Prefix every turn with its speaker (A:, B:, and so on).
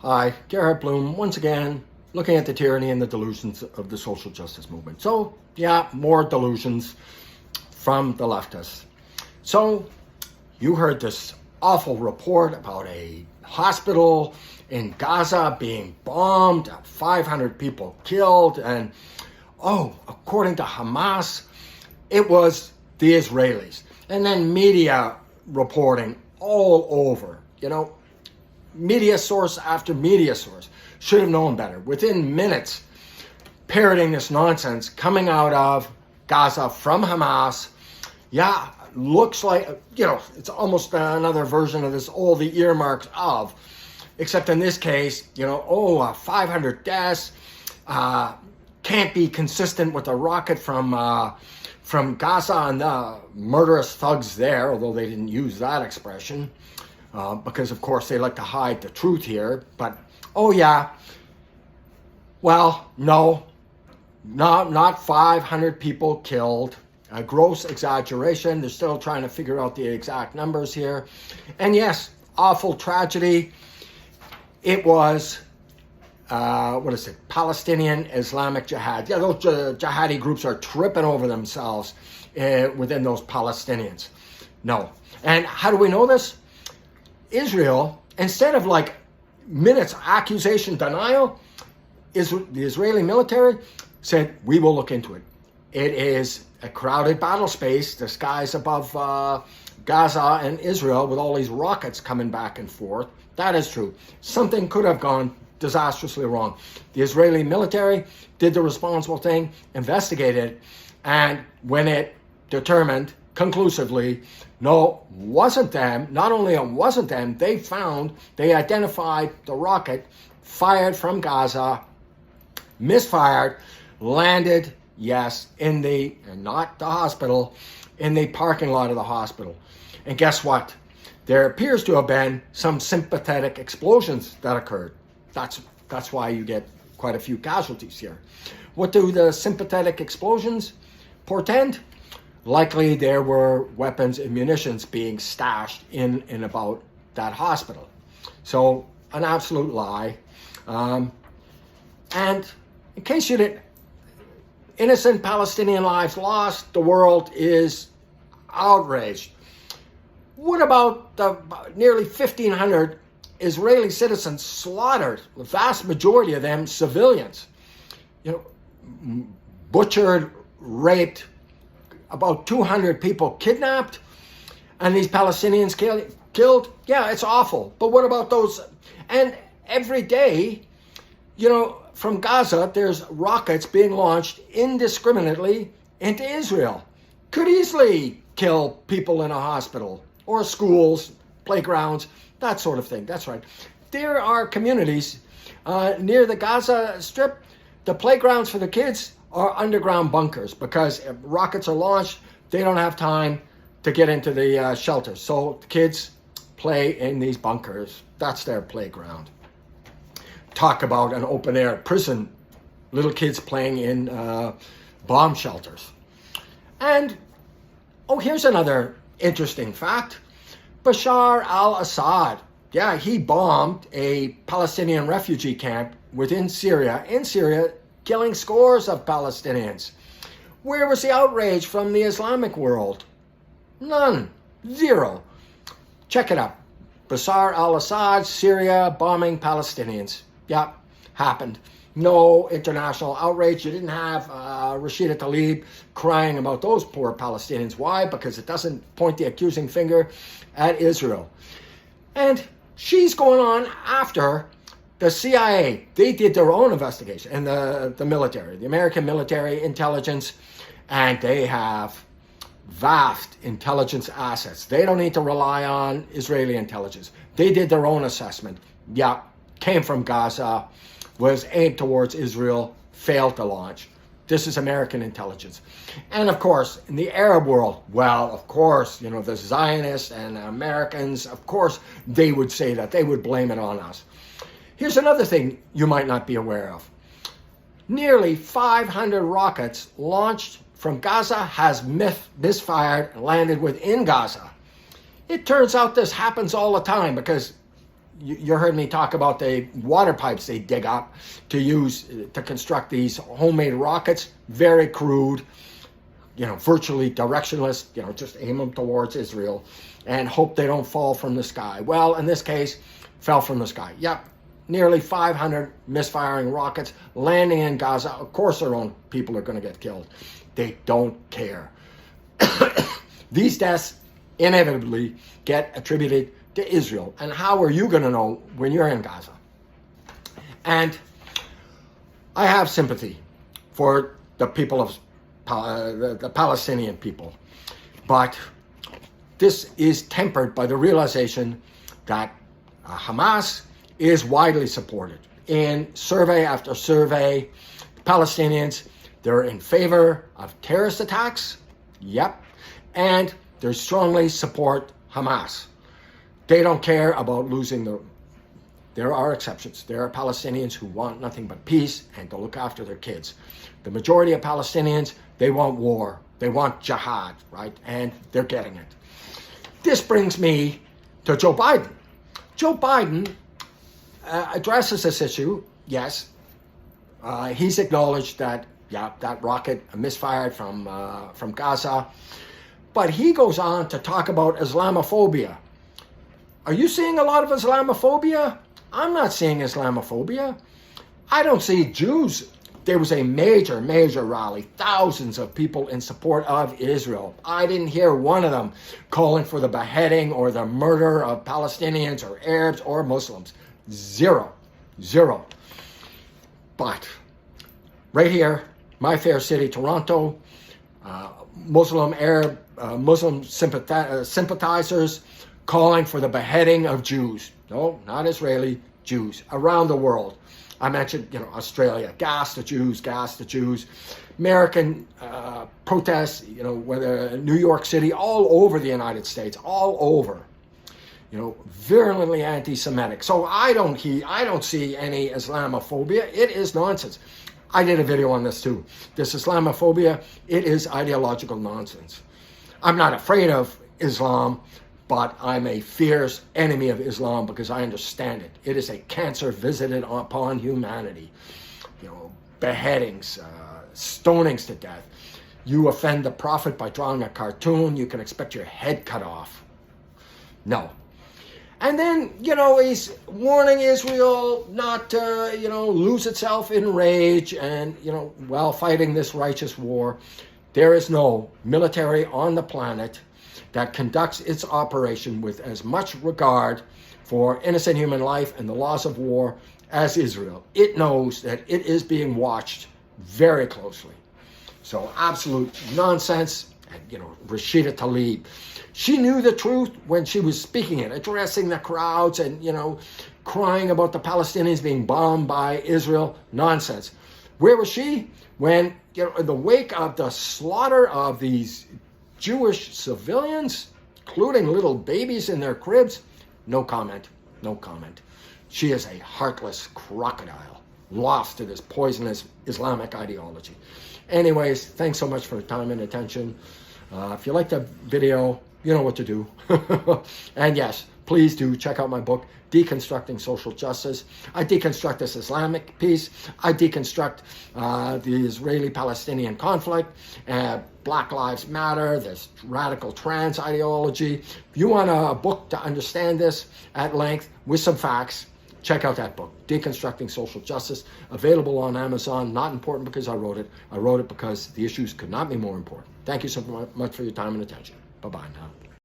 A: Hi, Garrett Bloom, once again, looking at the tyranny and the delusions of the social justice movement. So, yeah, more delusions from the leftists. So, you heard this awful report about a hospital in Gaza being bombed, 500 people killed, and, according to Hamas, it was the Israelis. And then media reporting all over, media source after media source should have known better. Within minutes, parroting this nonsense coming out of Gaza from Hamas. Yeah, looks like, it's almost another version of this, the earmarks of, except in this case, 500 deaths, can't be consistent with a rocket from Gaza and the murderous thugs there, although they didn't use that expression. Because, of course, they like to hide the truth here. But, no, not 500 people killed. A gross exaggeration. They're still trying to figure out the exact numbers here. And, yes, awful tragedy. It was, Palestinian Islamic Jihad. Yeah, those jihadi groups are tripping over themselves within those Palestinians. No. And how do we know this? Israel, instead of minutes accusation denial, the Israeli military said, we will look into it. It is a crowded battle space, the skies above Gaza and Israel with all these rockets coming back and forth. That is true. Something could have gone disastrously wrong. The Israeli military did the responsible thing, investigated, and when it determined conclusively, no, wasn't them. Not only it wasn't them, they identified the rocket fired from Gaza, misfired, landed, yes, not the hospital, in the parking lot of the hospital. And guess what? There appears to have been some sympathetic explosions that occurred. That's why you get quite a few casualties here. What do the sympathetic explosions portend? Likely there were weapons and munitions being stashed in and about that hospital. So an absolute lie. And in case you didn't, innocent Palestinian lives lost, the world is outraged. What about the nearly 1,500 Israeli citizens slaughtered, the vast majority of them civilians? Butchered, raped, about 200 people kidnapped, and these Palestinians killed? Yeah, it's awful. But what about those? And every day, from Gaza, there's rockets being launched indiscriminately into Israel. Could easily kill people in a hospital or schools, playgrounds, that sort of thing. That's right. There are communities near the Gaza Strip. The playgrounds for the kids are underground bunkers because if rockets are launched, they don't have time to get into the shelters. So the kids play in these bunkers. That's their playground. Talk about an open-air prison. Little kids playing in bomb shelters. And, here's another interesting fact. Bashar al-Assad, he bombed a Palestinian refugee camp in Syria, killing scores of Palestinians. Where was the outrage from the Islamic world? None. Zero. Check it out. Bashar al-Assad, Syria, bombing Palestinians. Yeah, happened. No international outrage. You didn't have Rashida Tlaib crying about those poor Palestinians. Why? Because it doesn't point the accusing finger at Israel. And she's going on after the CIA. They did their own investigation, and the military, the American military intelligence, and they have vast intelligence assets. They don't need to rely on Israeli intelligence. They did their own assessment. Yeah, came from Gaza, was aimed towards Israel, failed to launch. This is American intelligence. And of course, in the Arab world, the Zionists and Americans, of course, they would say that. They would blame it on us. Here's another thing you might not be aware of. Nearly 500 rockets launched from Gaza has misfired and landed within Gaza. It turns out this happens all the time because you heard me talk about the water pipes they dig up to use to construct these homemade rockets. Very crude, virtually directionless, just aim them towards Israel and hope they don't fall from the sky. Well, in this case, fell from the sky. Yep, nearly 500 misfiring rockets landing in Gaza. Of course their own people are going to get killed. They don't care. These deaths inevitably get attributed to Israel. And how are you going to know when you're in Gaza? And I have sympathy for the people of the Palestinian people. But this is tempered by the realization that Hamas is widely supported. In survey after survey, Palestinians, they're in favor of terrorist attacks. Yep. And they strongly support Hamas. They don't care about losing There are exceptions. There are Palestinians who want nothing but peace and to look after their kids. The majority of Palestinians, they want war. They want jihad, right? And they're getting it. This brings me to Joe Biden. Joe Biden addresses this issue, yes. He's acknowledged that, that rocket misfired from Gaza. But he goes on to talk about Islamophobia. Are you seeing a lot of Islamophobia? I'm not seeing Islamophobia. I don't see Jews. There was a major rally, thousands of people in support of Israel. I didn't hear one of them calling for the beheading or the murder of Palestinians or Arabs or Muslims. Zero. But right here, my fair city, Toronto, Muslim sympathizers calling for the beheading of Jews. No, not Israeli, Jews around the world. I mentioned, Australia, gas the Jews. American protests, whether New York City, all over the United States, all over, virulently anti-Semitic. So I don't see any Islamophobia. It is nonsense. I did a video on this too. This Islamophobia, it is ideological nonsense. I'm not afraid of Islam, but I'm a fierce enemy of Islam because I understand it. It is a cancer visited upon humanity. Beheadings, stonings to death. You offend the prophet by drawing a cartoon, you can expect your head cut off. No. And then, he's warning Israel not to, lose itself in rage and, while fighting this righteous war. There is no military on the planet that conducts its operation with as much regard for innocent human life and the laws of war as Israel. It knows that it is being watched very closely. So absolute nonsense. And, Rashida Tlaib, she knew the truth when she was speaking it, addressing the crowds and, crying about the Palestinians being bombed by Israel. Nonsense. Where was she when, in the wake of the slaughter of these Jewish civilians, including little babies in their cribs? No comment. She is a heartless crocodile, lost to this poisonous Islamic ideology. Anyways, thanks so much for your time and attention. If you like the video, you know what to do. And yes, please do check out my book, Deconstructing Social Justice. I deconstruct this Islamic piece. I deconstruct the Israeli-Palestinian conflict, Black Lives Matter, this radical trans ideology. If you want a book to understand this at length with some facts, check out that book, Deconstructing Social Justice, available on Amazon. Not important because I wrote it. I wrote it because the issues could not be more important. Thank you so much for your time and attention. Bye-bye now.